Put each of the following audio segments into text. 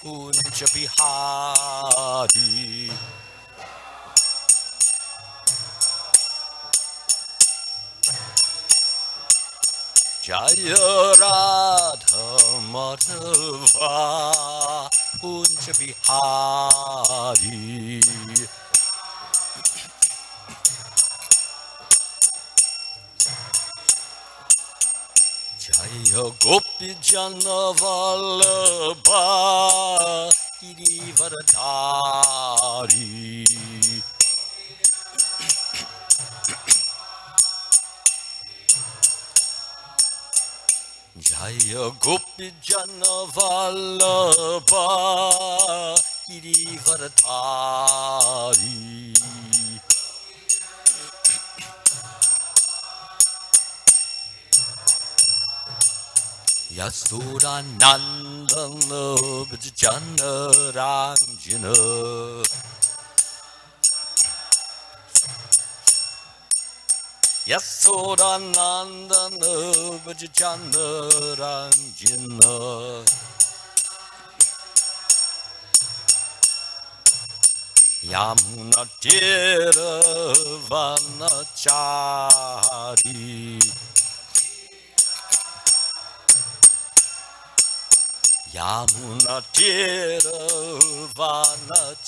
Kunja Bihari. Jaya Radha Madhava Kunja Bihari. Jaya Gopi Jana Vallabha Girivardhari. Jaya Gopi Jana Vallabha Girivardhari. Yasura Nandana Vajjana Ranjana. Yasura Nandana Vajjana Ranjana. Yamuna Tira Vanachari. Yamuna Tira Vanachari.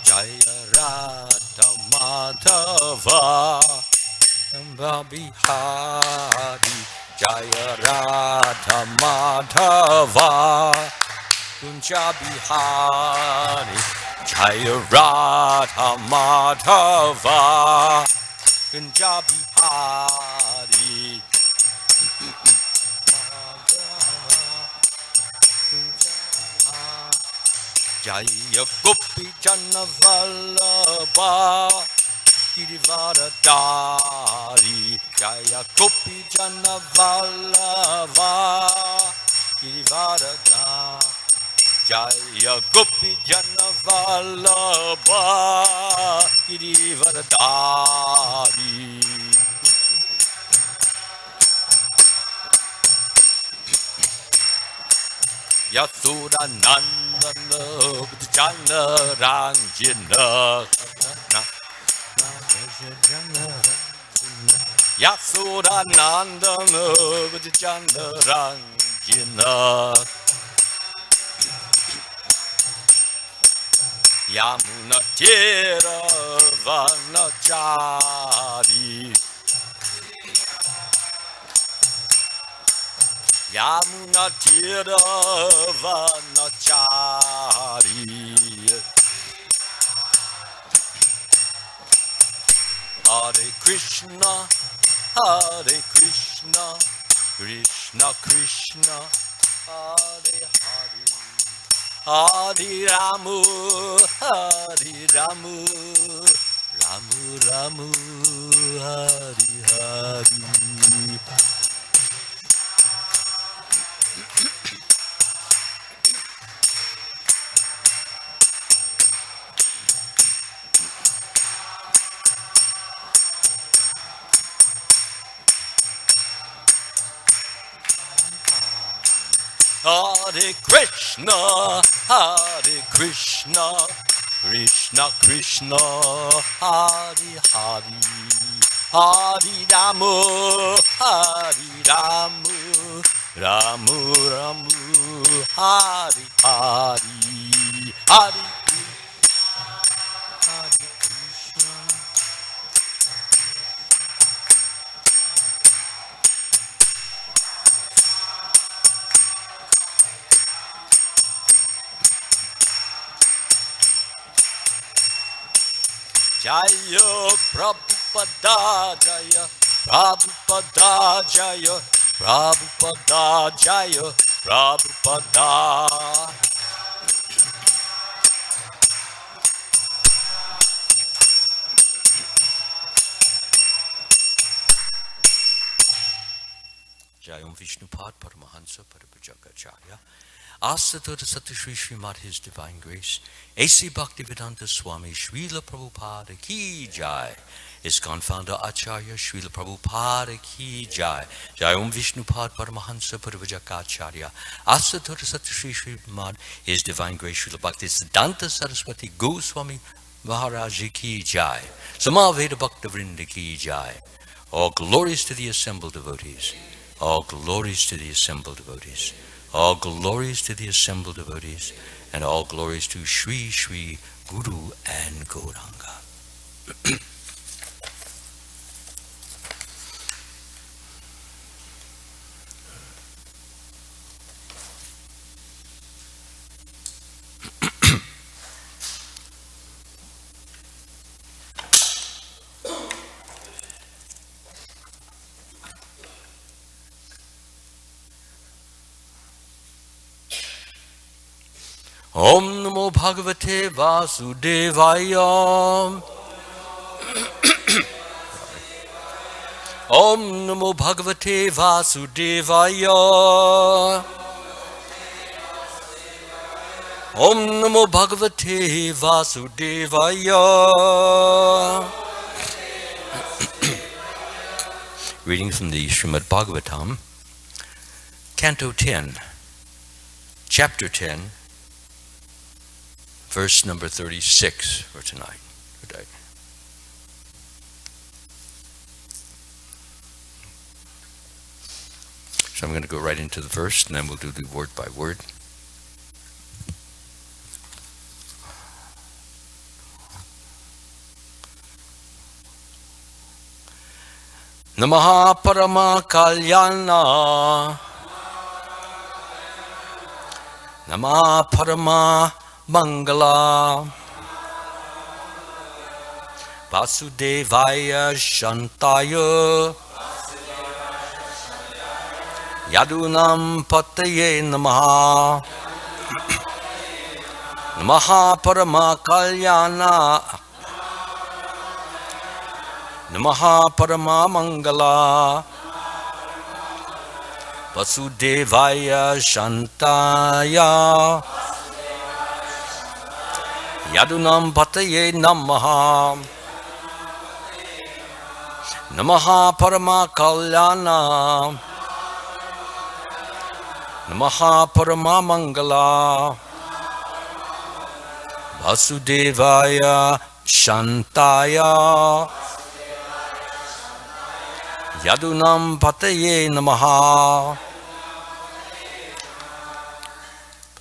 Jaya Radha Madhava Bihari. Jaya Radha Madhava Kunja Bihari. Jaya Radha Madhava Kunja Bihari. Jaya Gopi Jana Vallabha Girivardhari. Jaya Gopi Jana Vallabha Girivardhari. Jaya Gopi Jana Vallabha Girivardhari. Yasura Nandana Vajjana Ranjana. Yasura Nandana Vajjana Ranjana. Yamuna Tira Vanachari. Yamuna Tira Vanachari. Hare Krishna, Hare Krishna, Krishna Krishna, Hare Hare, Hare Ramu, Hare Ramu, Ramu Ramu, Hare Hare. Hare Krishna, Hare Krishna, Krishna Krishna, Hare Hare, Hare Ramu, Hare Ramu, Ramu Ramu, Hare Hare, Hare Hare Krishna. Jaya Prabhupada, Jaya Prabhupada, Jaya Prabhupada, Jaya Prabhupada. Jai Om Vishnupad Paramahansa Paripujagacharya. Asatora Satashri Srimad His Divine Grace, A.C. Bhaktivedanta Swami, Srila Prabhupada Ki Jai, ISKCON Founder Acharya Srila Prabhupada Ki Jai, Jai Om Vishnupad Paramahansa Parivajakacharya, Asatora Satashri Srimad His Divine Grace, Srila Bhaktivedanta Saraswati Goswami Maharaj Ki Jai, Samaveda Bhakta Vrinda Ki Jai. All glories to the assembled devotees. All glories to the assembled devotees. All glories to the assembled devotees, and all glories to Sri Sri Guru and Gauranga. Om Namo Bhagavate Vasudevaya. Om Namo Bhagavate Vasudevaya. Om Namo Bhagavate Vasudevaya. Reading from the Srimad Bhagavatam, Canto 10, Chapter 10, verse number 36 for tonight. Today. So I'm going to go right into the verse, and then we'll do the word by word. Namaha Parama Kalyana. Namaha Parama Mangala. Vasudevaya Shantaya. Yadunam Pataye Namaha. Namaha Parama Kalyana. Namaha Parama Mangala. Vasudevaya Shantaya. Yadunam Pataye Namaha. Namaha Parama Kalyana. Namaha Parama Mangala. Vasudevaya Shantaya. Yadunam Pataye Namaha.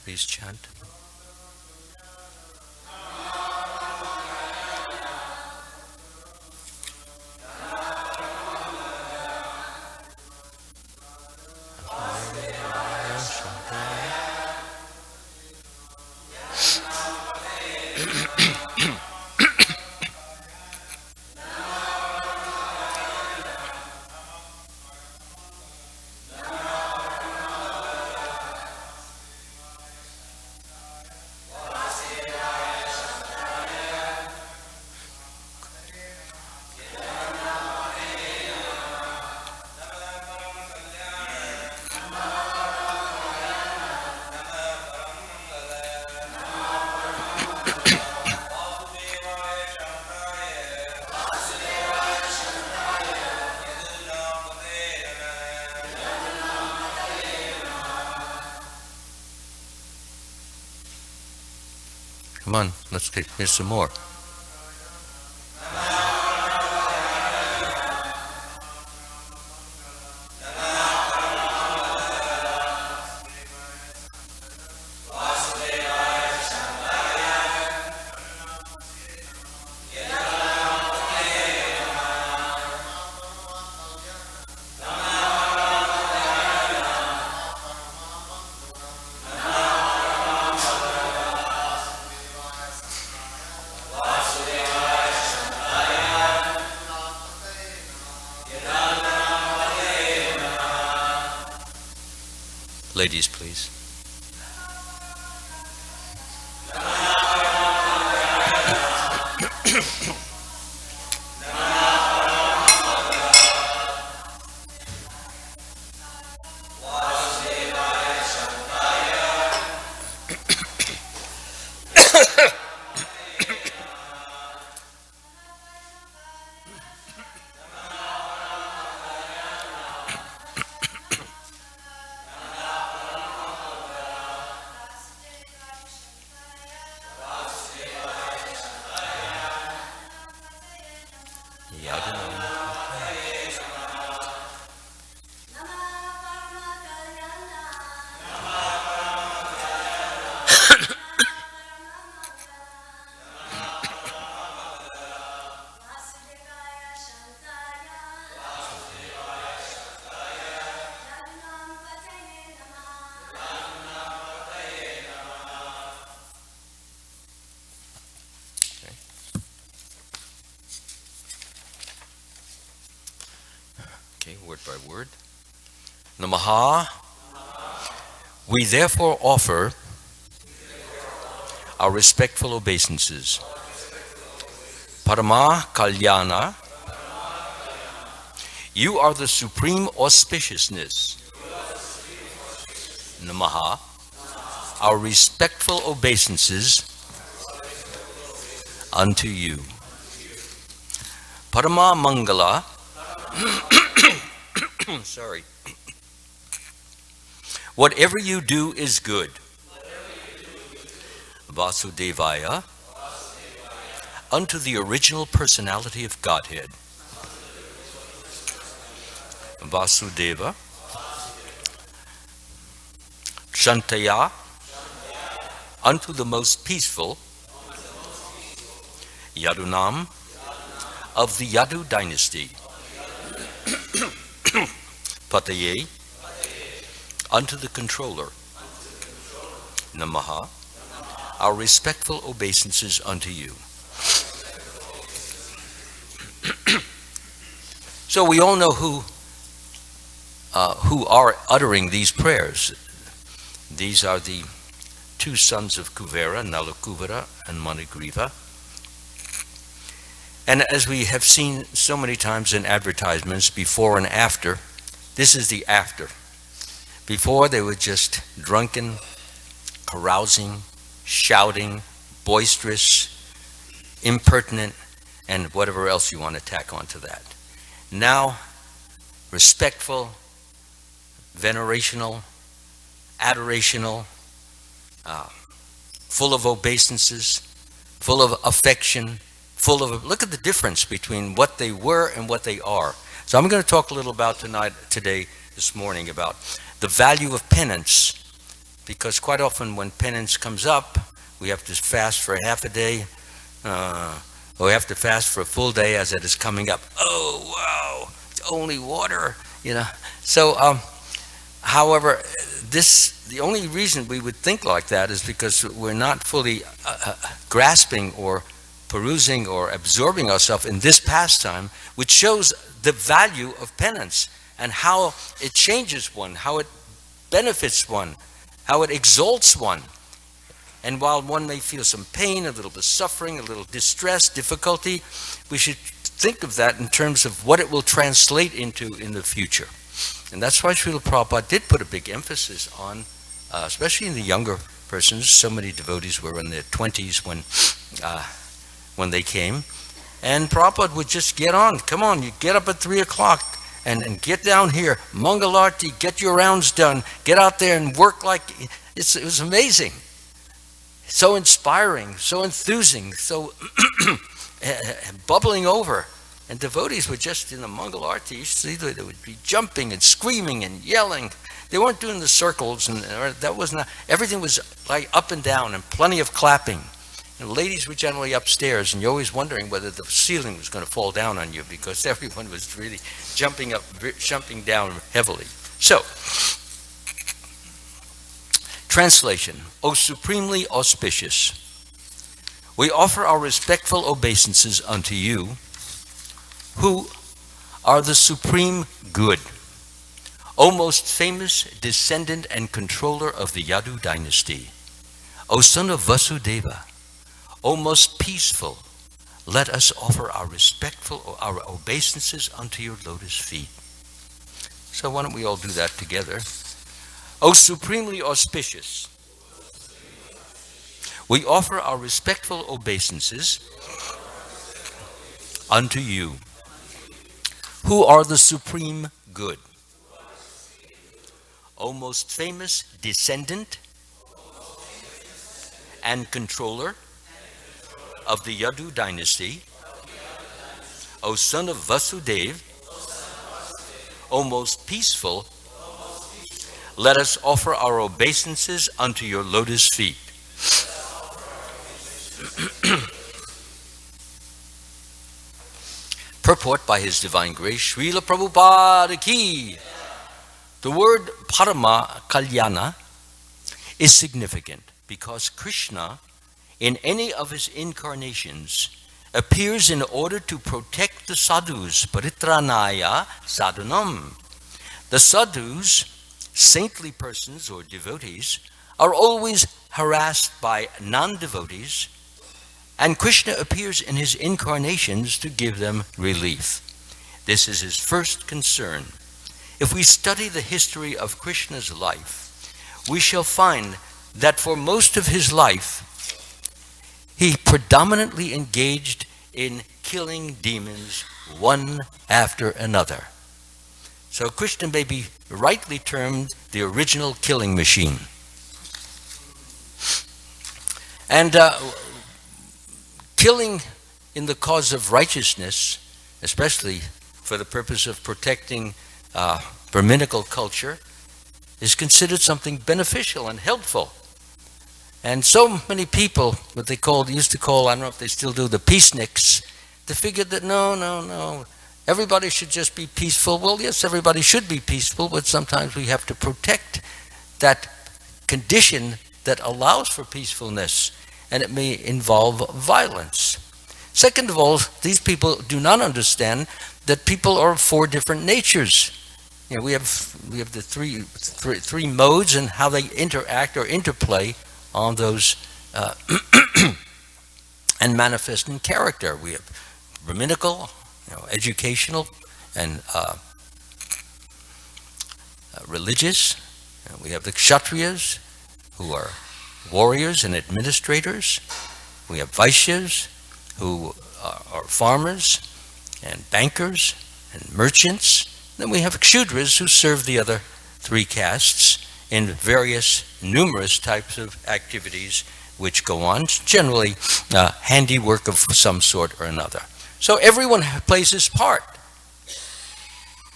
Please chant. Come on, let's get here's some more. Ladies, please. by word. Namaha. We therefore offer our respectful obeisances. Parama Kalyana. You are the supreme auspiciousness. Namaha. Our respectful obeisances unto you. Parama Mangala. Sorry. Whatever you do is good. Vasudevaya. Unto the original personality of Godhead. Vasudeva. Shantaya. Unto the most peaceful Yadunam of the Yadu dynasty. Pataye. Unto the controller. Namaha. Our respectful obeisances unto you. So we all know who are uttering these prayers. These are the two sons of Kuvera, Nalakuvara and Manigriva. And as we have seen so many times in advertisements, before and after, this is the after. Before, they were just drunken, carousing, shouting, boisterous, impertinent, and whatever else you want to tack onto that. Now, respectful, venerational, adorational, full of obeisances, full of affection, full of, look at the difference between what they were and what they are. So I'm going to talk a little about this morning, about the value of penance, because quite often when penance comes up, we have to fast for half a day, or we have to fast for a full day as it is coming up. Oh, wow, it's only water, you know. So, however, the only reason we would think like that is because we're not fully grasping or perusing or absorbing ourselves in this pastime, which shows the value of penance and how it changes one, how it benefits one, how it exalts one. And while one may feel some pain, a little bit of suffering, a little distress, difficulty, we should think of that in terms of what it will translate into in the future. And that's why Srila Prabhupada did put a big emphasis on, especially in the younger persons. So many devotees were in their 20s when they came. And Prabhupada would just get on. Come on, you get up at 3 o'clock and get down here. Mangalarti, get your rounds done. Get out there and work like, it was amazing. So inspiring, so enthusing, so bubbling over. And devotees were just in the Mangal Arti. You see, they would be jumping and screaming and yelling. They weren't doing the circles, and that was not. Everything was like up and down, and plenty of clapping. And ladies were generally upstairs, and you're always wondering whether the ceiling was going to fall down on you, because everyone was really jumping up, jumping down heavily. So, translation: O supremely auspicious, we offer our respectful obeisances unto you, who are the supreme good, O most famous descendant and controller of the Yadu dynasty, O son of Vasudeva, O most peaceful, let us offer our obeisances unto your lotus feet. So why don't we all do that together? O supremely auspicious, we offer our respectful obeisances unto you, who are the supreme good, O most famous descendant and controller of the Yadu dynasty, O son of Vasudeva, O most peaceful, let us offer our obeisances unto your lotus feet. Purport by His Divine Grace, Srila Prabhupada ki. The word Parama Kalyana is significant because Krishna, in any of his incarnations, appears in order to protect the sadhus, paritranaya sadhanam, The sadhus, saintly persons or devotees, are always harassed by non-devotees, and Krishna appears in his incarnations to give them relief. This is his first concern. If we study the history of Krishna's life, we shall find that for most of his life, he predominantly engaged in killing demons one after another. So Krishna may be rightly termed the original killing machine. And killing in the cause of righteousness, especially for the purpose of protecting Brahminical culture, is considered something beneficial and helpful. And so many people, what they used to call, I don't know if they still do, the peaceniks, they figured that no, everybody should just be peaceful. Well, yes, everybody should be peaceful, but sometimes we have to protect that condition that allows for peacefulness, and it may involve violence. Second of all, these people do not understand that people are of four different natures. You know, we have the three modes and how they interact or interplay on those and manifest in character. We have Brahminical, educational, and religious. We have the Kshatriyas, who are warriors and administrators. We have Vaishyas, who are farmers and bankers and merchants. Then we have Kshudras, who serve the other three castes in various, numerous types of activities which go on, generally handiwork of some sort or another. So everyone plays his part.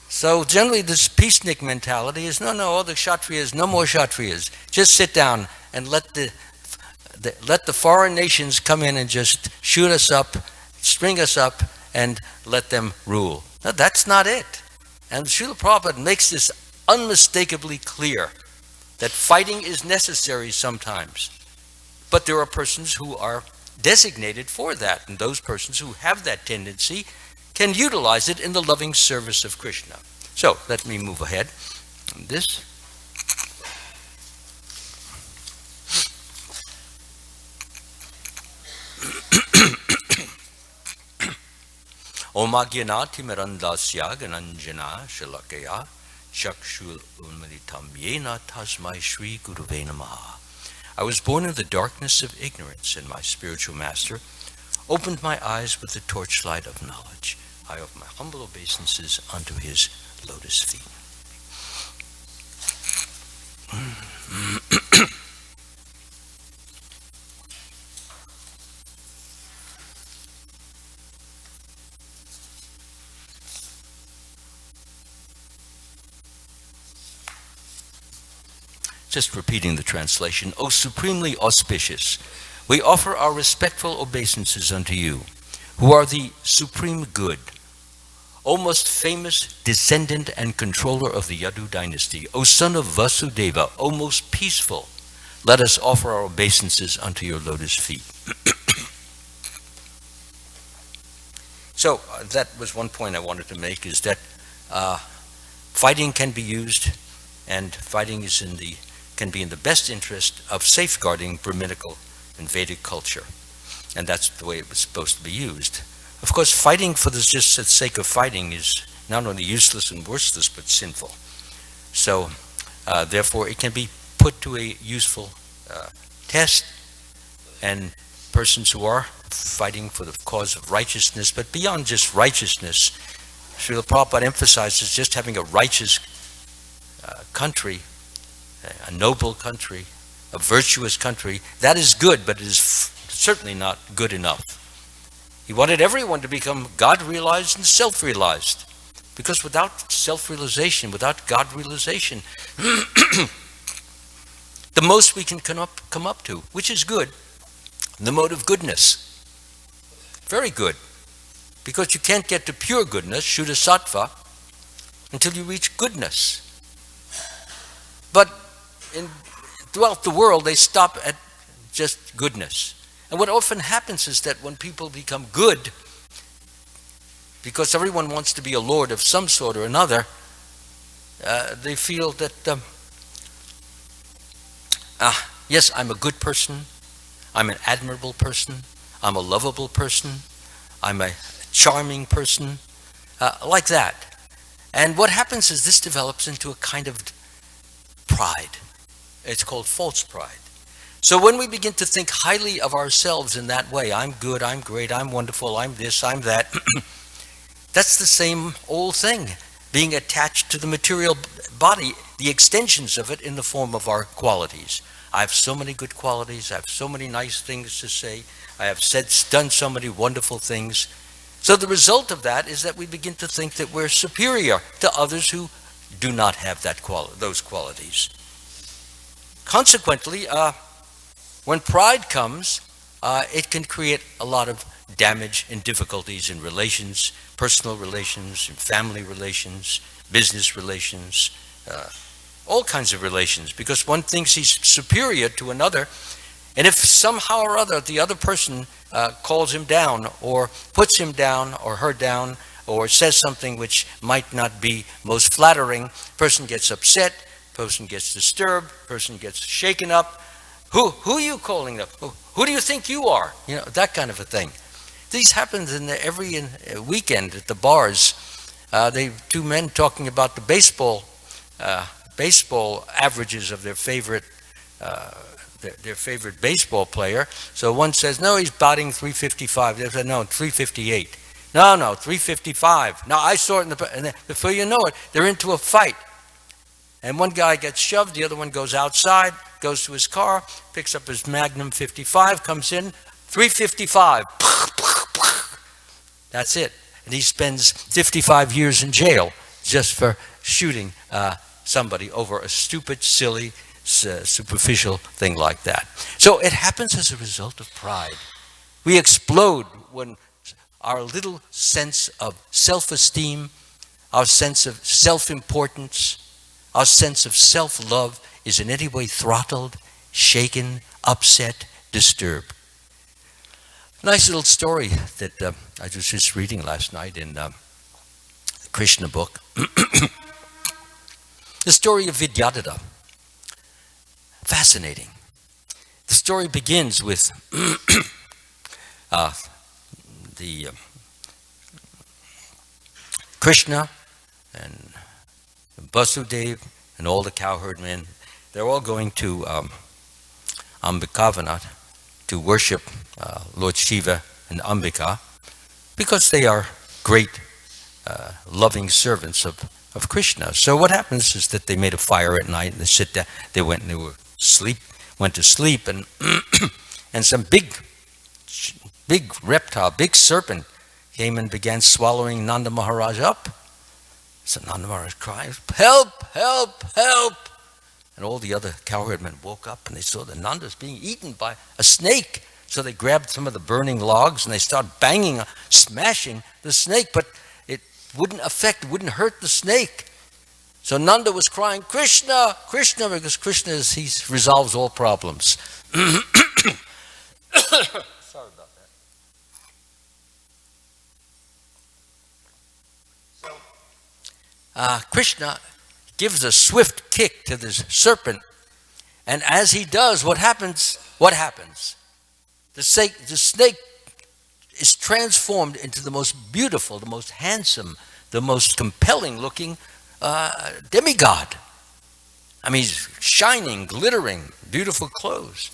So generally this peacenik mentality is, no, all the Kshatriyas, no more Kshatriyas. Just sit down and let the foreign nations come in and just shoot us up, string us up, and let them rule. No, that's not it. And Srila Prabhupada makes this unmistakably clear, that fighting is necessary sometimes. But there are persons who are designated for that, and those persons who have that tendency can utilize it in the loving service of Krishna. So let me move ahead. This. Om Agyanati Mirandasya Gananjana Shalakaya Chakshul Unmaditam Yena Tasmai Shri Guruve Namaha. I was born in the darkness of ignorance, and my spiritual master opened my eyes with the torchlight of knowledge. I offer my humble obeisances unto his lotus feet. Just repeating the translation. O supremely auspicious, we offer our respectful obeisances unto you, who are the supreme good, O most famous descendant and controller of the Yadu dynasty, O son of Vasudeva, O most peaceful, let us offer our obeisances unto your lotus feet. So that was one point I wanted to make, is that fighting can be used, and fighting is can be in the best interest of safeguarding Brahminical and Vedic culture. And that's the way it was supposed to be used. Of course, fighting for the just sake of fighting is not only useless and worthless, but sinful. So, therefore, it can be put to a useful test, and persons who are fighting for the cause of righteousness, but beyond just righteousness, Srila Prabhupada emphasizes just having a righteous country, a noble country, a virtuous country. That is good, but it is certainly not good enough. He wanted everyone to become God-realized and self-realized, because without self-realization, without God-realization, the most we can come up to, which is good, the mode of goodness. Very good. Because you can't get to pure goodness, Shuddha Sattva, until you reach goodness. But throughout the world, they stop at just goodness. And what often happens is that when people become good, because everyone wants to be a lord of some sort or another, They feel that, yes, I'm a good person, I'm an admirable person, I'm a lovable person, I'm a charming person, like that. And what happens is this develops into a kind of pride. It's called false pride. So when we begin to think highly of ourselves in that way, I'm good, I'm great, I'm wonderful, I'm this, I'm that, that's the same old thing, being attached to the material body, the extensions of it in the form of our qualities. I have so many good qualities, I have so many nice things to say, I have done so many wonderful things. So the result of that is that we begin to think that we're superior to others who do not have those qualities. Consequently, when pride comes, it can create a lot of damage and difficulties in relations, personal relations, in family relations, business relations, all kinds of relations, because one thinks he's superior to another, and if somehow or other the other person calls him down or puts him down or her down or says something which might not be most flattering, person gets upset, person gets disturbed, person gets shaken up. Who are you calling up? Who do you think you are? You know, that kind of a thing. These happen every weekend at the bars. Two men talking about the baseball averages of their favorite baseball player. So one says, no, he's batting 355. They said, no, 358. No, 355. No, I saw it and before you know it, they're into a fight. And one guy gets shoved, the other one goes outside, goes to his car, picks up his Magnum 55, comes in, 355. That's it. And he spends 55 years in jail just for shooting somebody over a stupid, silly, superficial thing like that. So it happens as a result of pride. We explode when our little sense of self-esteem, our sense of self-importance, our sense of self-love is in any way throttled, shaken, upset, disturbed. Nice little story that I was just reading last night in the Krishna book. The story of Vidyadhara. Fascinating. The story begins with the Krishna and Vasudeva and all the cowherd men. They're all going to Ambikavana to worship Lord Shiva and Ambika because they are great loving servants of Krishna. So what happens is that they made a fire at night and they sit down. They went to sleep, and and some big reptile, big serpent came and began swallowing Nanda Maharaj up. So Nanda Maharaj cried, help, help, help. And all the other cowherdmen woke up and they saw that Nanda's being eaten by a snake. So they grabbed some of the burning logs and they started banging, smashing the snake, but it wouldn't hurt the snake. So Nanda was crying, Krishna, Krishna, because Krishna he resolves all problems. Sorry about that. So Krishna gives a swift kick to this serpent, and as he does, what happens? The snake is transformed into the most beautiful, the most handsome, the most compelling looking demigod. I mean, he's shining, glittering, beautiful clothes.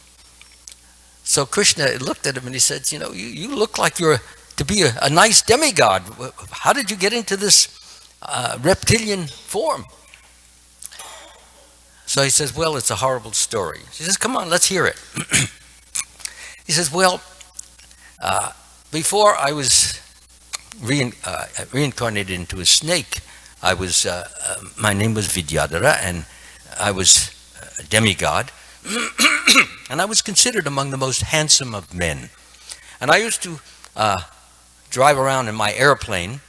So Krishna looked at him and he said, you look like you're to be a nice demigod. How did you get into this reptilian form? So he says, well, it's a horrible story. He says, come on, let's hear it. He says, well, before I was reincarnated into a snake, my name was Vidyadhara, and I was a demigod, and I was considered among the most handsome of men. And I used to drive around in my airplane,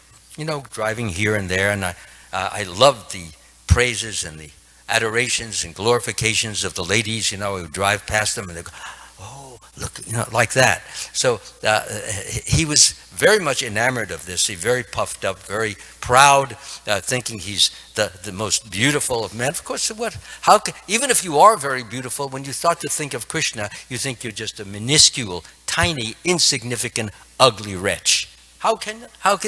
driving here and there, and I loved the praises and the adorations and glorifications of the ladies. I would drive past them and they go, oh, look, like that. So he was very much enamored of this. He very puffed up, very proud, thinking he's the most beautiful of men. Of course, even if you are very beautiful, when you start to think of Krishna, you think you're just a minuscule, tiny, insignificant, ugly wretch. How can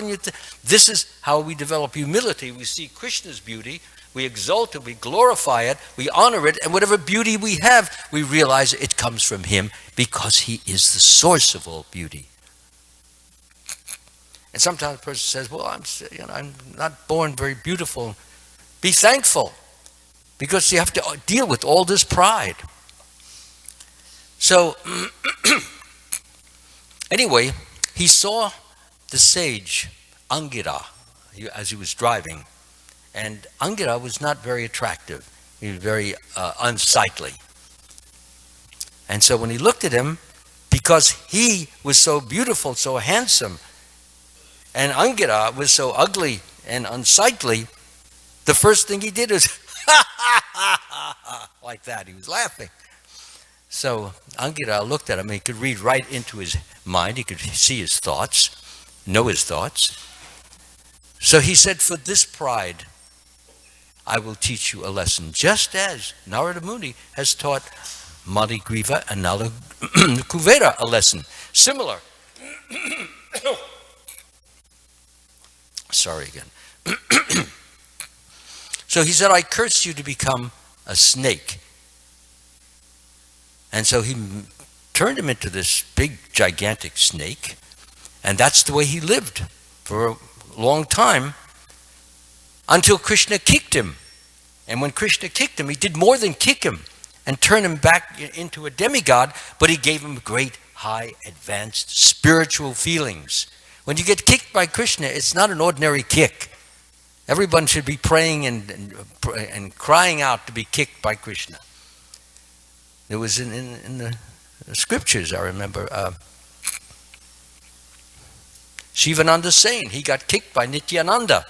you? This is how we develop humility. We see Krishna's beauty, we exalt it, we glorify it, we honor it, and whatever beauty we have, we realize it comes from him because he is the source of all beauty. And sometimes a person says, well, I'm not born very beautiful. Be thankful, because you have to deal with all this pride. So, anyway, he saw the sage, Angira, as he was driving. And Angira was not very attractive. He was very unsightly. And so when he looked at him, because he was so beautiful, so handsome, and Angira was so ugly and unsightly, the first thing he did was like that. He was laughing. So Angira looked at him, and he could read right into his mind. He could see his thoughts, know his thoughts. So he said, for this pride, I will teach you a lesson, just as Narada Muni has taught Maligriva and Nala Kuvera a lesson. Similar. Sorry again. So he said, I cursed you to become a snake. And so he turned him into this big, gigantic snake. And that's the way he lived for a long time, until Krishna kicked him. And when Krishna kicked him, he did more than kick him and turn him back into a demigod, but he gave him great, high, advanced spiritual feelings. When you get kicked by Krishna, it's not an ordinary kick. Everyone should be praying and crying out to be kicked by Krishna. It was in the scriptures, I remember. Shivananda saying he got kicked by Nityananda.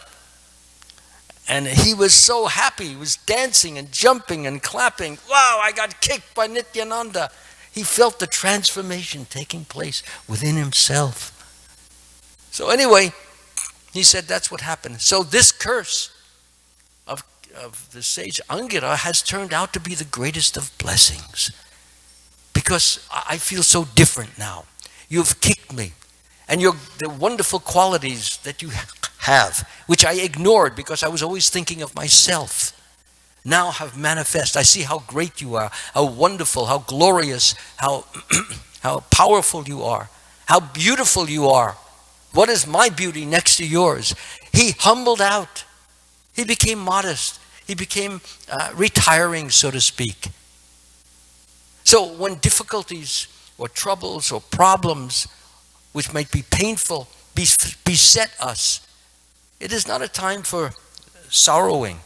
And he was so happy. He was dancing and jumping and clapping. Wow, I got kicked by Nityananda. He felt the transformation taking place within himself. So anyway, he said that's what happened. So this curse of the sage Angira has turned out to be the greatest of blessings. Because I feel so different now. You've kicked me. And the wonderful qualities that you have, which I ignored because I was always thinking of myself, now have manifest. I see how great you are, how wonderful, how glorious, how powerful you are, how beautiful you are. What is my beauty next to yours? He humbled out. He became modest. He became retiring, so to speak. So when difficulties or troubles or problems, which might be painful, beset us, it is not a time for sorrowing.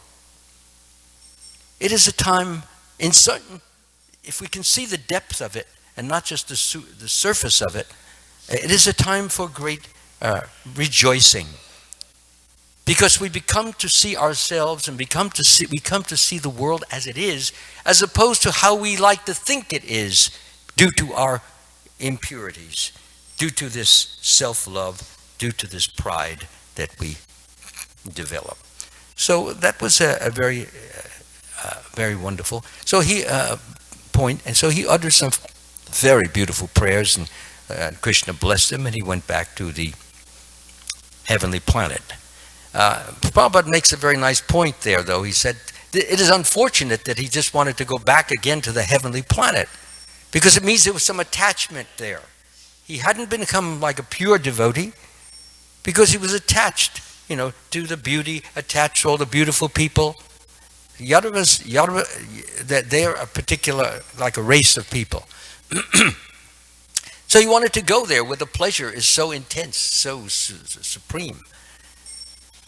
It is a time, if we can see the depth of it and not just the surface of it, it is a time for great rejoicing. Because we become to see ourselves and we come to see the world as it is, as opposed to how we like to think it is, due to our impurities, due to this self-love, due to this pride that we develop. So that was a very, very wonderful. So he and so he uttered some very beautiful prayers, and Krishna blessed him, and he went back to the heavenly planet. Prabhupada makes a very nice point there, though. He said, it is unfortunate that he just wanted to go back again to the heavenly planet, because it means there was some attachment there. He hadn't become like a pure devotee, because he was attached, to the beauty, attached to all the beautiful people. Yadavas, they're a particular, like a race of people. So he wanted to go there where the pleasure is so intense, so supreme.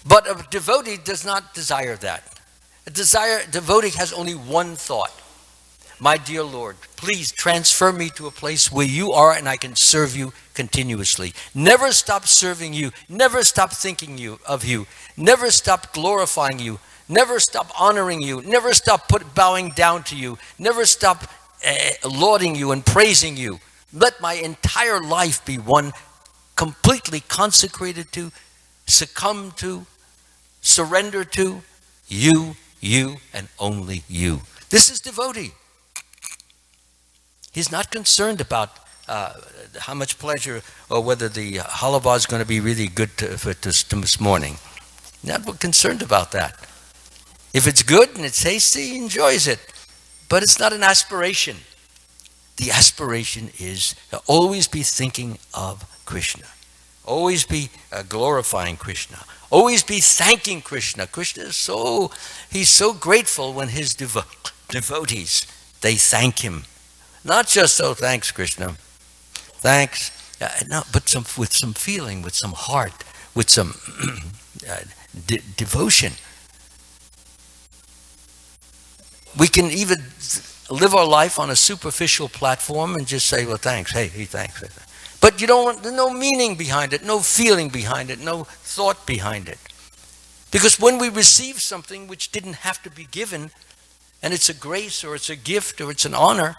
But a devotee does not desire that. A devotee has only one thought. My dear Lord, please transfer me to a place where you are and I can serve you continuously. Never stop serving you. Never stop thinking of you. Never stop glorifying you. Never stop honoring you. Never stop bowing down to you. Never stop lauding you and praising you. Let my entire life be one completely consecrated to, succumb to, surrender to you, you, and only you. This is devotee. He's not concerned about how much pleasure or whether the halava is going to be really good for this morning. Not concerned about that. If it's good and it's tasty, he enjoys it. But it's not an aspiration. The aspiration is to always be thinking of Krishna. Always be glorifying Krishna. Always be thanking Krishna. Krishna is he's so grateful when his devotees, they thank him. Not just, oh, thanks, Krishna. Thanks. No, but with some feeling, with some heart, with some devotion. We can even live our life on a superficial platform and just say, well, thanks. Hey, thanks. But there's no meaning behind it, no feeling behind it, no thought behind it. Because when we receive something which didn't have to be given, and it's a grace or it's a gift or it's an honor,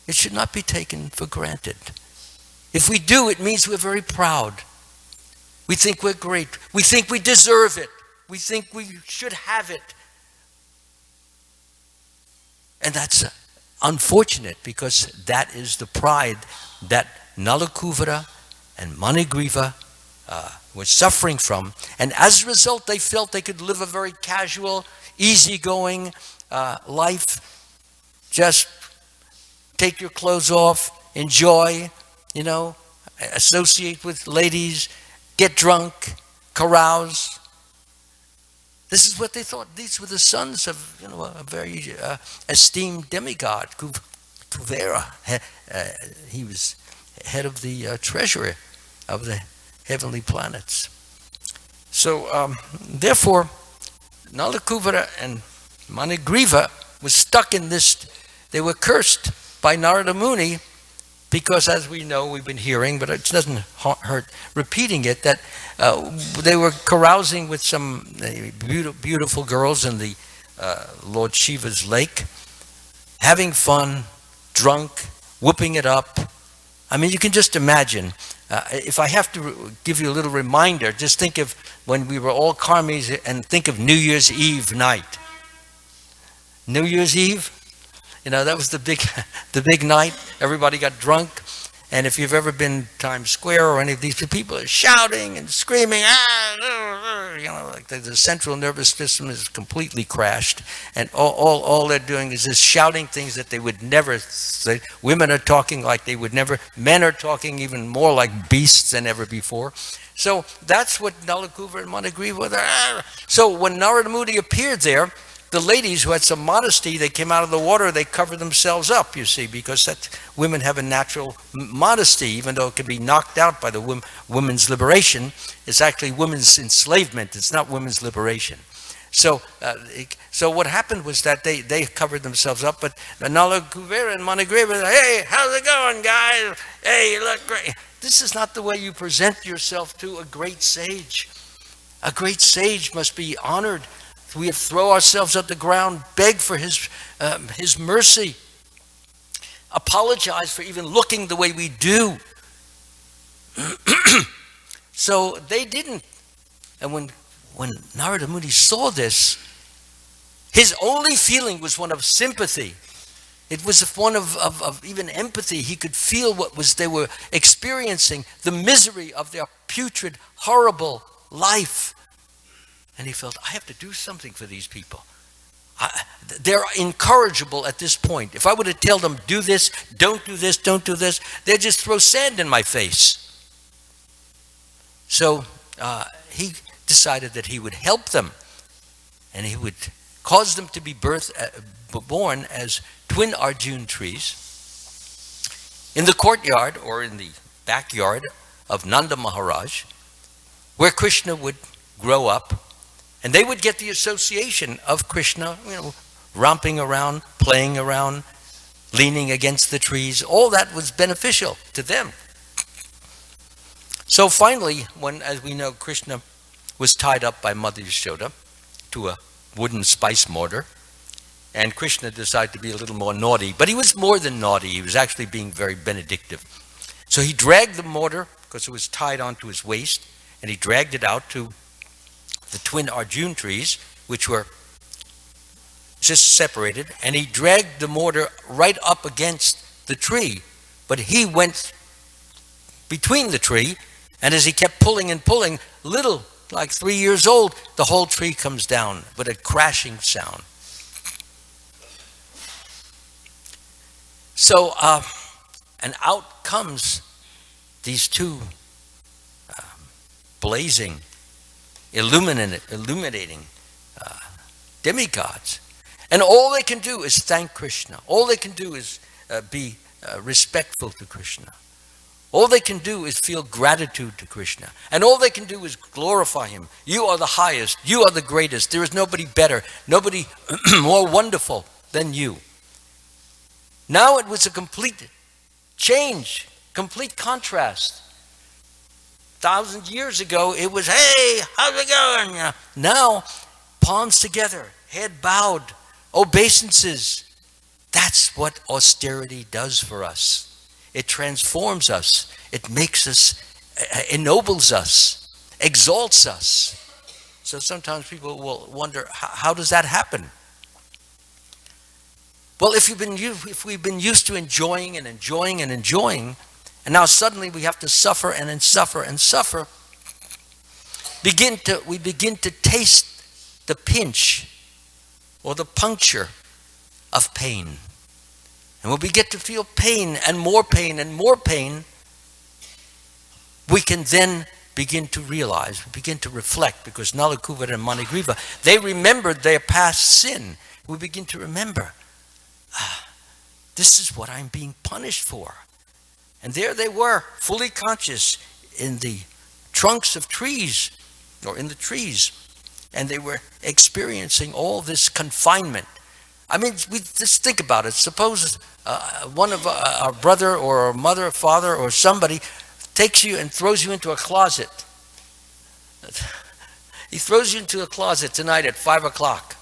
it should not be taken for granted. If we do, it means we're very proud. We think we're great. We think we deserve it. We think we should have it. And that's unfortunate, because that is the pride that Nalakuvara and Manigriva were suffering from. And as a result, they felt they could live a very casual, easygoing life. Just take your clothes off, enjoy, associate with ladies, get drunk, carouse. This is what they thought. These were the sons of, a very esteemed demigod, Kuvera. He was head of the treasury of the heavenly planets. So, therefore, Nalakuvara and Manigriva was stuck in this. They were cursed by Narada Muni, because, as we know, we've been hearing, but it doesn't hurt repeating it, that they were carousing with some beautiful girls in the Lord Shiva's lake, having fun, drunk, whooping it up. I mean, you can just imagine. If I have to give you a little reminder, just think of when we were all karmis, and think of New Year's Eve night. New Year's Eve, that was the big night. Everybody got drunk. And if you've ever been Times Square or any of these people are shouting and screaming, like the central nervous system is completely crashed. And all they're doing is just shouting things that they would never say. Women are talking like they would never. Men are talking even more like beasts than ever before. So that's what Nalakuvara and Manigriva were. So when Narada Muni appeared there, the ladies who had some modesty, they came out of the water, they covered themselves up, you see, because women have a natural modesty, even though it can be knocked out by the women's liberation. It's actually women's enslavement. It's not women's liberation. So what happened was that they covered themselves up, but Nalakuvara and Manigriva said, hey, how's it going, guys? Hey, you look great. This is not the way you present yourself to a great sage. A great sage must be honored. We have to throw ourselves at the ground, beg for his mercy, apologize for even looking the way we do. So they didn't. And when Narada Muni saw this, his only feeling was one of sympathy. It was one of even empathy. He could feel they were experiencing, the misery of their putrid, horrible life. And he felt, I have to do something for these people. They're incorrigible at this point. If I were to tell them, do this, don't do this, don't do this, they'd just throw sand in my face. So he decided that he would help them, and he would cause them to be born as twin Arjun trees in the courtyard or in the backyard of Nanda Maharaj, where Krishna would grow up. And they would get the association of Krishna, romping around, playing around, leaning against the trees. All that was beneficial to them. So finally, when, as we know, Krishna was tied up by Mother Yashoda to a wooden spice mortar, And Krishna decided to be a little more naughty, but he was more than naughty. He was actually being very benedictive. So he dragged the mortar, because it was tied onto his waist, and he dragged it out to the twin Arjun trees, which were just separated, and he dragged the mortar right up against the tree. But he went between the tree, and as he kept pulling and pulling, little, like 3 years old, the whole tree comes down with a crashing sound. So, and out comes these two blazing, illuminating demigods. And all they can do is thank Krishna. All they can do is be respectful to Krishna. All they can do is feel gratitude to Krishna. And all they can do is glorify him. You are the highest. You are the greatest. There is nobody better, nobody more wonderful than you. Now it was a complete change, complete contrast. 1,000 years ago, it was, hey, how's it going? Now, palms together, head bowed, obeisances. That's what austerity does for us. It transforms us. It makes us, ennobles us, exalts us. So sometimes people will wonder, how does that happen? Well, if we've been used to enjoying and enjoying and enjoying, and now suddenly we have to suffer and then suffer and suffer, we begin to taste the pinch or the puncture of pain. And when we get to feel pain and more pain and more pain, we can then begin to realize, we begin to reflect, because Nalakuvara and Manigriva, they remembered their past sin. We begin to remember, this is what I'm being punished for. And there they were, fully conscious in the trunks of trees, or in the trees, and they were experiencing all this confinement. I mean, we just think about it. Suppose one of our brother or our mother or father or somebody takes you and throws you into a closet. He throws you into a closet tonight at 5 o'clock,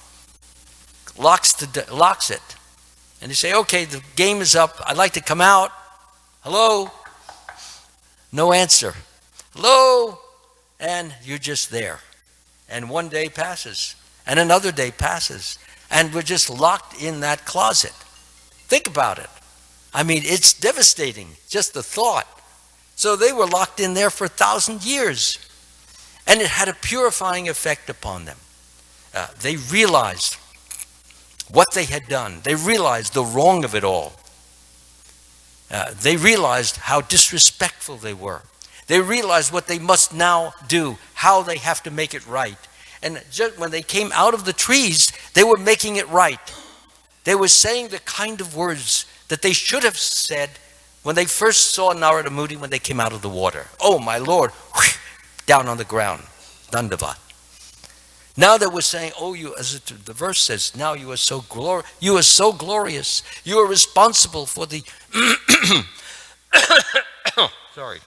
locks it, and you say, okay, the game is up. I'd like to come out. Hello? No answer. Hello? And you're just there. And one day passes, and another day passes, and we're just locked in that closet. Think about it. I mean, it's devastating, just the thought. So they were locked in there for 1,000 years, and it had a purifying effect upon them. They realized what they had done. They realized the wrong of it all. They realized how disrespectful they were. They realized what they must now do, how they have to make it right. And just when they came out of the trees, they were making it right. They were saying the kind of words that they should have said when they first saw Narada Muni when they came out of the water. Oh, my Lord, down on the ground, Dandavat. Now they were saying, oh, you, as the verse says, now you are so glorious. You are responsible for the, sorry.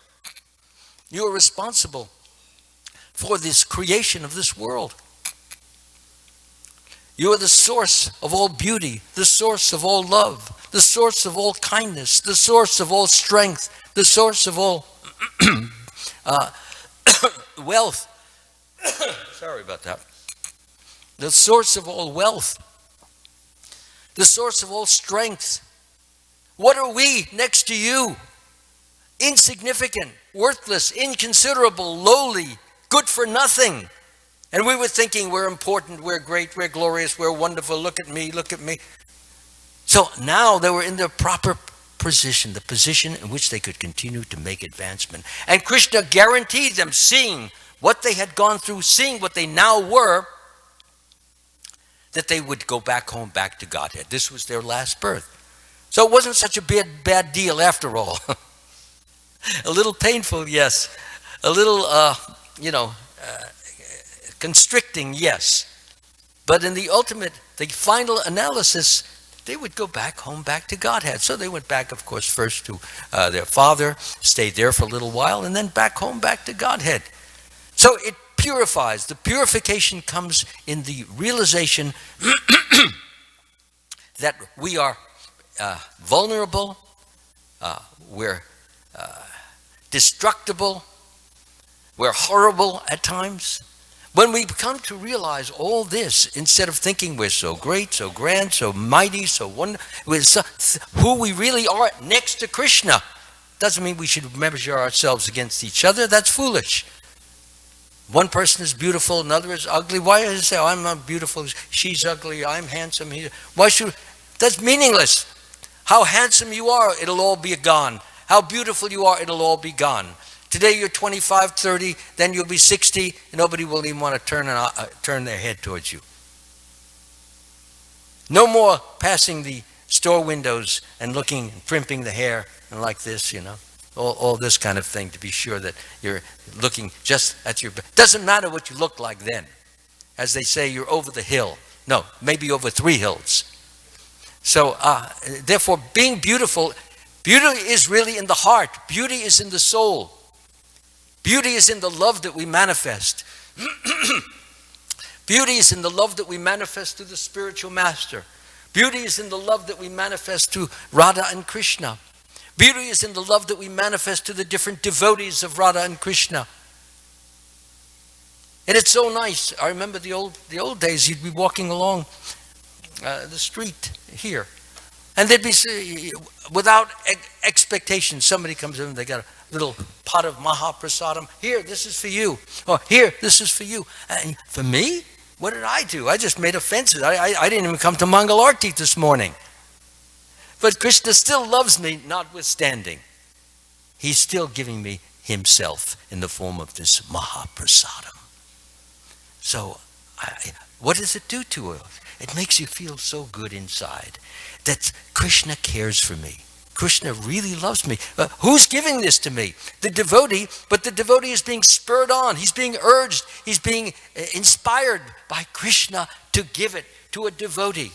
You are responsible for this creation of this world. You are the source of all beauty, the source of all love, the source of all kindness, the source of all strength, the source of all wealth. Sorry about that. The source of all wealth, the source of all strength. What are we next to you? Insignificant, worthless, inconsiderable, lowly, good for nothing. And we were thinking we're important, we're great, we're glorious, we're wonderful, look at me, look at me. So now they were in their proper position, the position in which they could continue to make advancement. And Krishna guaranteed them, seeing what they had gone through, seeing what they now were, that they would go back home, back to Godhead. This was their last birth. So it wasn't such a bad deal after all. A little painful, yes. A little, constricting, yes. But in the ultimate, the final analysis, they would go back home, back to Godhead. So they went back, of course, first to their father, stayed there for a little while, and then back home, back to Godhead. So it purifies. The purification comes in the realization that we are vulnerable, we're destructible, we're horrible at times. When we come to realize all this, instead of thinking we're so great, so grand, so mighty, so wonderful, who we really are next to Krishna, doesn't mean we should measure ourselves against each other. That's foolish. One person is beautiful, another is ugly. Why does it say, oh, I'm not beautiful, she's ugly, I'm handsome? Why should? That's meaningless. How handsome you are, it'll all be gone. How beautiful you are, it'll all be gone. Today you're 25, 30, then you'll be 60, and nobody will even want to turn their head towards you. No more passing the store windows and looking, primping the hair, and like this, all this kind of thing to be sure that you're looking just at your... Doesn't matter what you look like then. As they say, you're over the hill. No, maybe over 3 hills. So, therefore, being beautiful, beauty is really in the heart. Beauty is in the soul. Beauty is in the love that we manifest. Beauty is in the love that we manifest to the spiritual master. Beauty is in the love that we manifest to Radha and Krishna. Beauty is in the love that we manifest to the different devotees of Radha and Krishna. And it's so nice. I remember the old days, you'd be walking along the street here, and they'd be, without expectation, somebody comes in and they got a little pot of Mahaprasadam. Here, this is for you. Or here, this is for you. And for me? What did I do? I just made offenses. I didn't even come to Mangalarti this morning. But Krishna still loves me, notwithstanding. He's still giving me himself in the form of this Mahaprasadam. So, what does it do to us? It makes you feel so good inside that Krishna cares for me. Krishna really loves me. Who's giving this to me? The devotee, but the devotee is being spurred on. He's being urged. He's being inspired by Krishna to give it to a devotee.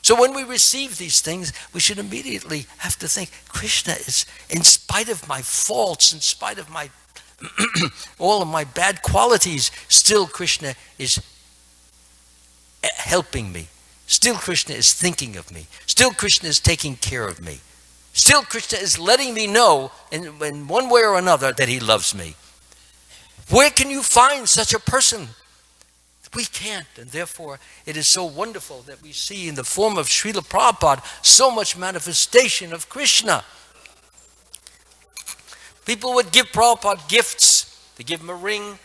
So when we receive these things, we should immediately have to think, Krishna is, in spite of my faults, in spite of my all of my bad qualities, still Krishna is helping me. Still Krishna is thinking of me. Still Krishna is taking care of me. Still Krishna is letting me know in one way or another that he loves me. Where can you find such a person? We can't, and therefore it is so wonderful that we see in the form of Srila Prabhupada so much manifestation of Krishna. People would give Prabhupada gifts. They give him a ring.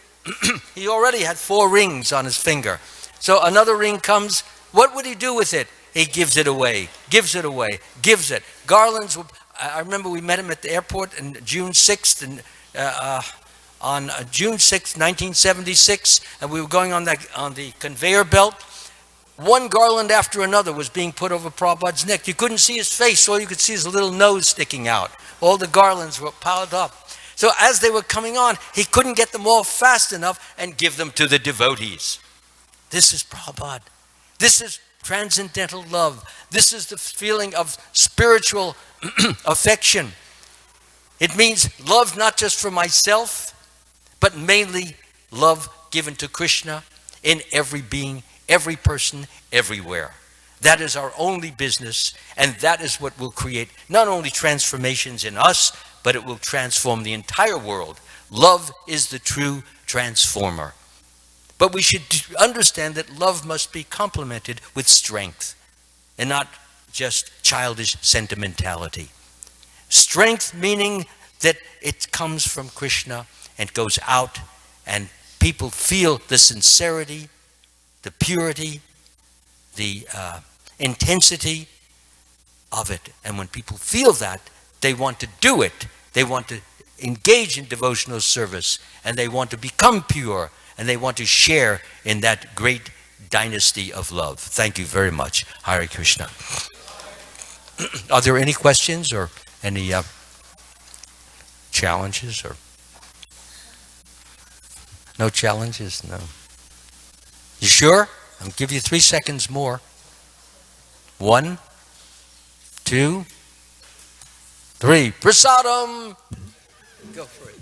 He already had 4 rings on his finger. So another ring comes. What would he do with it? He gives it away, gives it away, gives it. Garlands, I remember we met him at the airport on June 6th, on June 6th, 1976, and we were going on the conveyor belt. One garland after another was being put over Prabhupada's neck. You couldn't see his face, all you could see his little nose sticking out. All the garlands were piled up. So as they were coming on, he couldn't get them all fast enough and give them to the devotees. This is Prabhupada. This is transcendental love. This is the feeling of spiritual affection. It means love not just for myself, but mainly love given to Krishna in every being, every person, everywhere. That is our only business, and that is what will create not only transformations in us, but it will transform the entire world. Love is the true transformer. But we should understand that love must be complemented with strength and not just childish sentimentality. Strength meaning that it comes from Krishna and goes out, and people feel the sincerity, the purity, the intensity of it. And when people feel that, they want to do it. They want to engage in devotional service, and they want to become pure, and they want to share in that great dynasty of love. Thank you very much. Hare Krishna. Are there any questions or any challenges? Or no challenges? No. You sure? I'll give you 3 seconds more. 1, 2, 3. Prasadam! Go for it.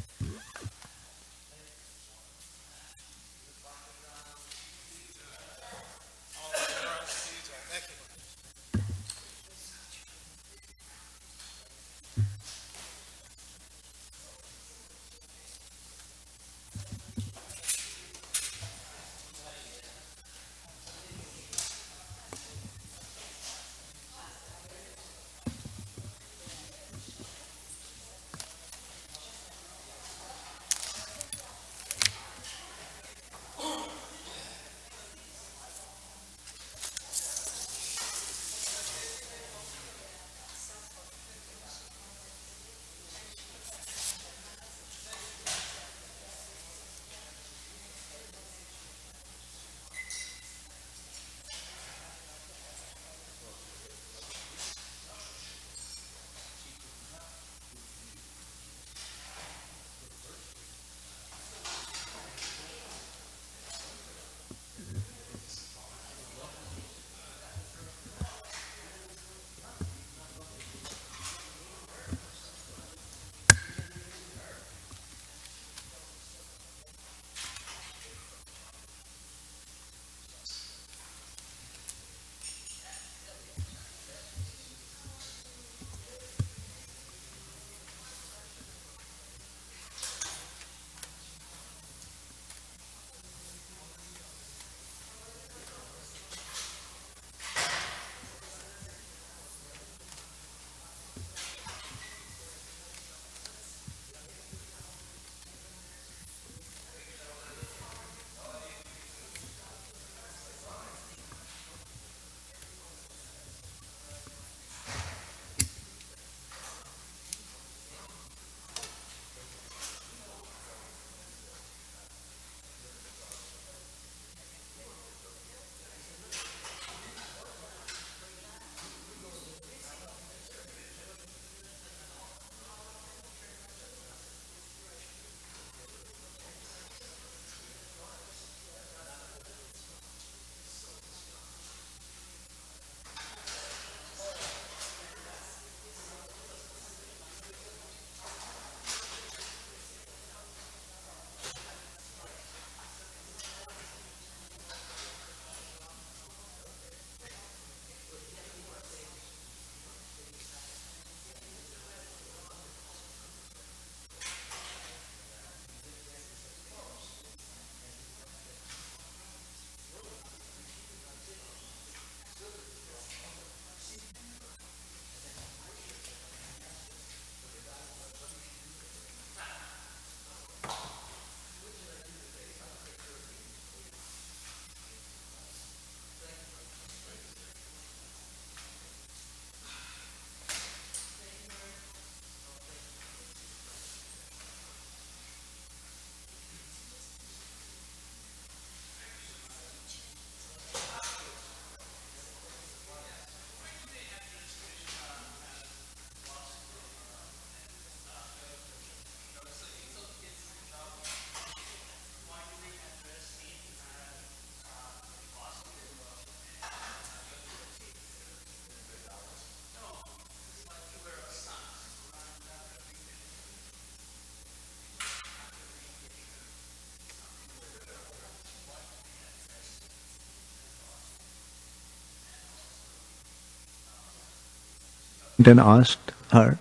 and asked her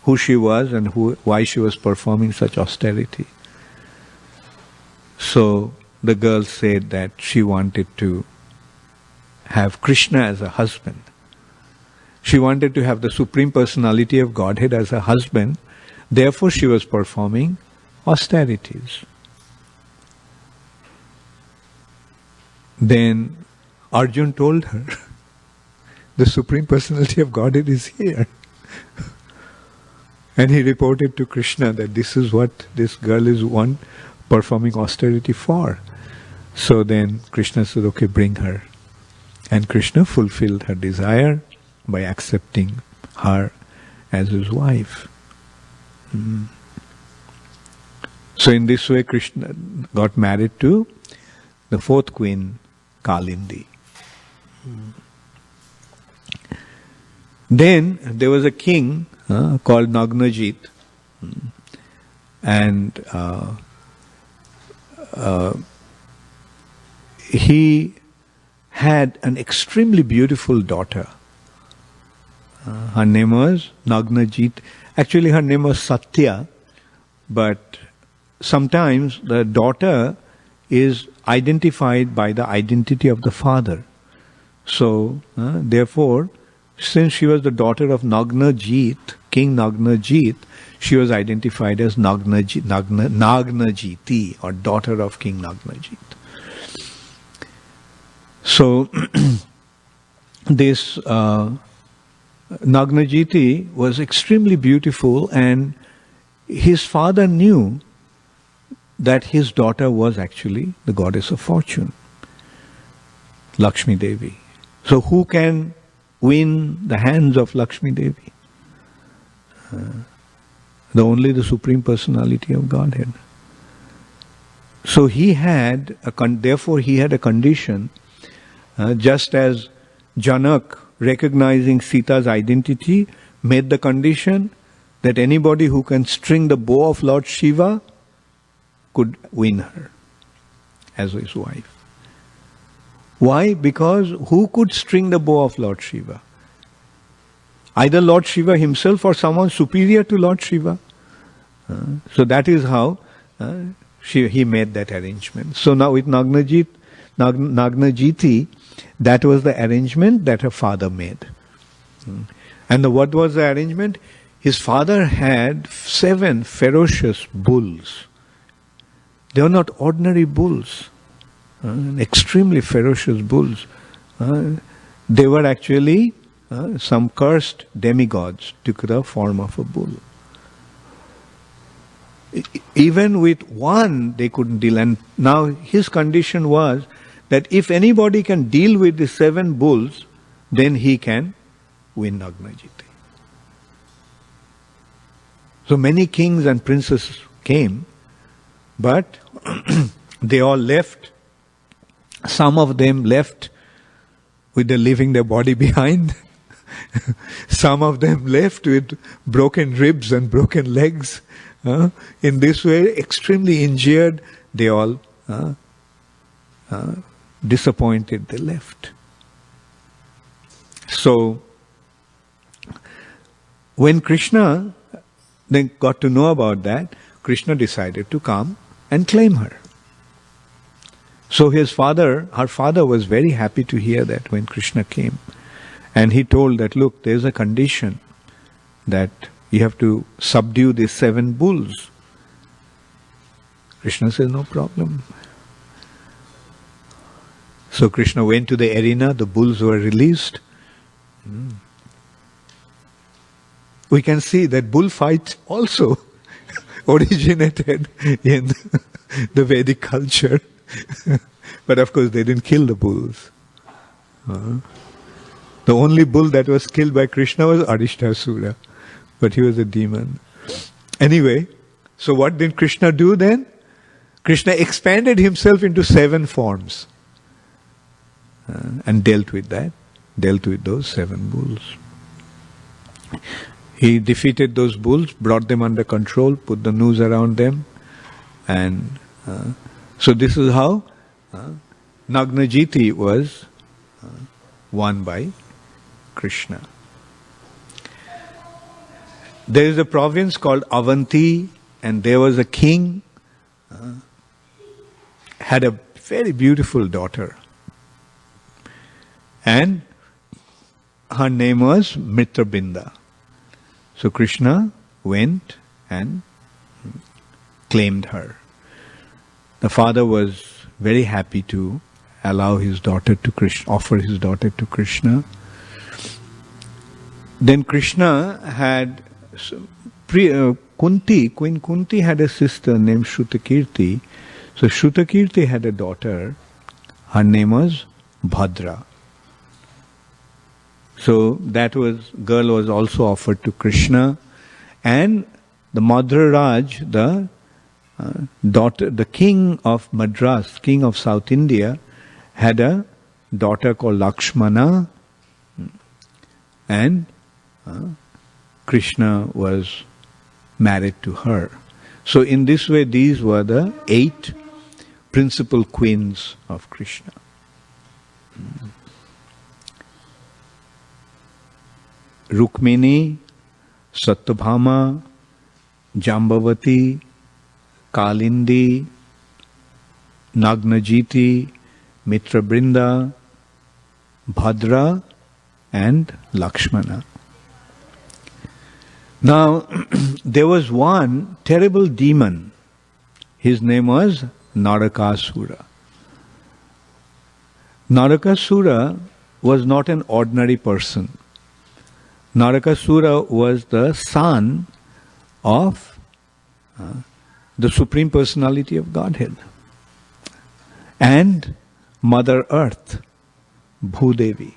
who she was and why she was performing such austerity. So the girl said that she wanted to have Krishna as a husband. She wanted to have the Supreme Personality of Godhead as a husband. Therefore she was performing austerities. Then Arjun told her, the Supreme Personality of Godhead is here. And he reported to Krishna that this is what this girl is performing austerity for. So then Krishna said, okay, bring her. And Krishna fulfilled her desire by accepting her as his wife. So in this way Krishna got married to the fourth queen, Kalindi. Then there was a king called Nagnajit, and he had an extremely beautiful daughter. Her name was Nagnajit. Actually her name was Satya, but sometimes the daughter is identified by the identity of the father. So, therefore, since she was the daughter of Nagnajit, King Nagnajit, she was identified as Nagnajiti, or daughter of King Nagnajit. So, this Nagnajiti was extremely beautiful, and his father knew that his daughter was actually the goddess of fortune, Lakshmi Devi. So who can win the hands of Lakshmi Devi? Only the Supreme Personality of Godhead. So he had therefore he had a condition, just as Janak, recognizing Sita's identity, made the condition that anybody who can string the bow of Lord Shiva could win her as his wife. Why? Because who could string the bow of Lord Shiva? Either Lord Shiva himself or someone superior to Lord Shiva. So that is how he made that arrangement. So now with Nagnajiti, that was the arrangement that her father made. And what was the arrangement? His father had 7 ferocious bulls. They were not ordinary bulls, extremely ferocious bulls. They were actually some cursed demigods, took the form of a bull. Even with one, they couldn't deal. And now his condition was that if anybody can deal with the 7 bulls, then he can win Nagnajiti. So many kings and princes came, but they all left. Some of them left with leaving their body behind. Some of them left with broken ribs and broken legs. In this way, extremely injured, they all disappointed, they left. So, when Krishna then got to know about that, Krishna decided to come and claim her. So her father was very happy to hear that when Krishna came. And he told that, look, there's a condition that you have to subdue these 7 bulls. Krishna says, no problem. So Krishna went to the arena, the bulls were released. We can see that bullfight also originated in the Vedic culture. But of course they didn't kill the bulls. The only bull that was killed by Krishna was Arishtasura, but he was a demon. Anyway, so what did Krishna do then? Krishna expanded himself into 7 forms and dealt with those 7 bulls. He defeated those bulls, brought them under control, put the noose around them, and so this is how Nagnajiti was won by Krishna. There is a province called Avanti, and there was a king, had a very beautiful daughter. And her name was Mitrabinda. So Krishna went and claimed her. The father was very happy to allow his daughter to Krishna, offer his daughter to Krishna. Then Krishna had Kunti, Queen Kunti had a sister named Shrutakirti. So Shrutakirti had a daughter. Her name was Bhadra. So that girl was also offered to Krishna, and the Madhraraj, the daughter, the king of Madras, king of South India, had a daughter called Lakshmana, and Krishna was married to her. So in this way, these were the 8 principal queens of Krishna. Rukmini, Satyabhama, Jambavati, Kalindi, Nagnajiti, Mitrabrinda, Bhadra, and Lakshmana. Now, there was one terrible demon. His name was Narakasura. Narakasura was not an ordinary person. Narakasura was the son of the Supreme Personality of Godhead and Mother Earth, Bhudevi.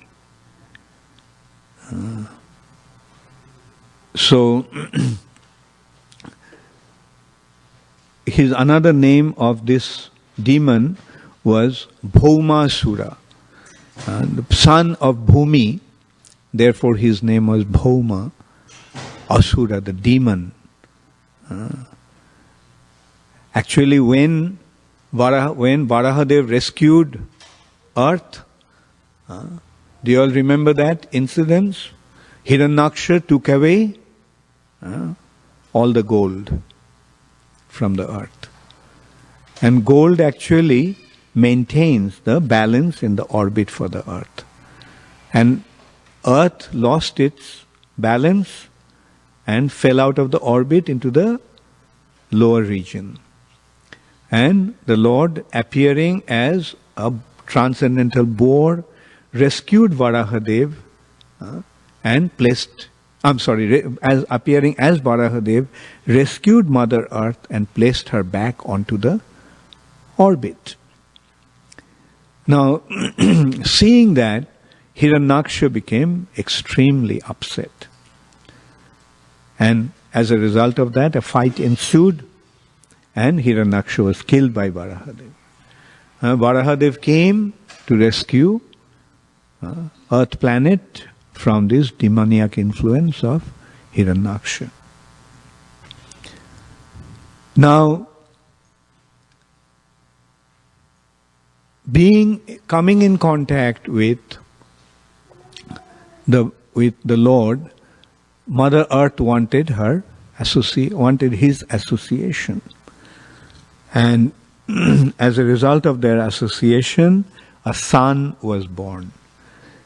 So, his another name of this demon was Bhaumasura, the son of Bhumi. Therefore, his name was Bhauma, Asura, the demon. Actually, when Varahadev rescued earth, do you all remember that incident? Hiranyaksha took away all the gold from the earth. And gold actually maintains the balance in the orbit for the earth. And earth lost its balance and fell out of the orbit into the lower region. And the Lord, appearing as a transcendental boar, rescued Varahadev and placed, as appearing as Varahadev, rescued Mother Earth and placed her back onto the orbit. Now, seeing that, Hiranyaksha became extremely upset. And as a result of that, a fight ensued, and Hiranyaksha was killed by Varahadev. Varahadev came to rescue Earth planet from this demoniac influence of Hiranyaksha. Now, coming in contact with the Lord, Mother Earth wanted his association. And as a result of their association, a son was born.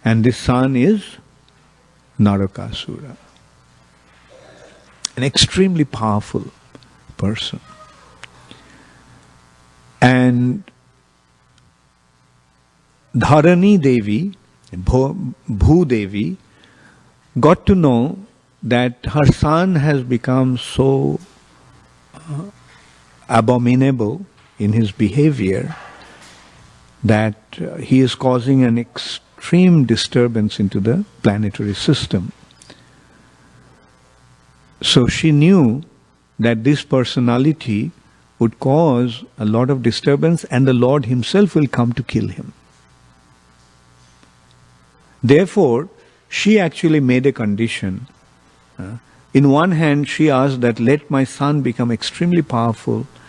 And this son is Narakasura. An extremely powerful person. And Dharani Devi, Bhudevi, got to know that her son has become so abominable in his behavior that he is causing an extreme disturbance into the planetary system. So she knew that this personality would cause a lot of disturbance and the Lord himself will come to kill him. Therefore, she actually made a condition. In one hand, she asked that let my son become extremely powerful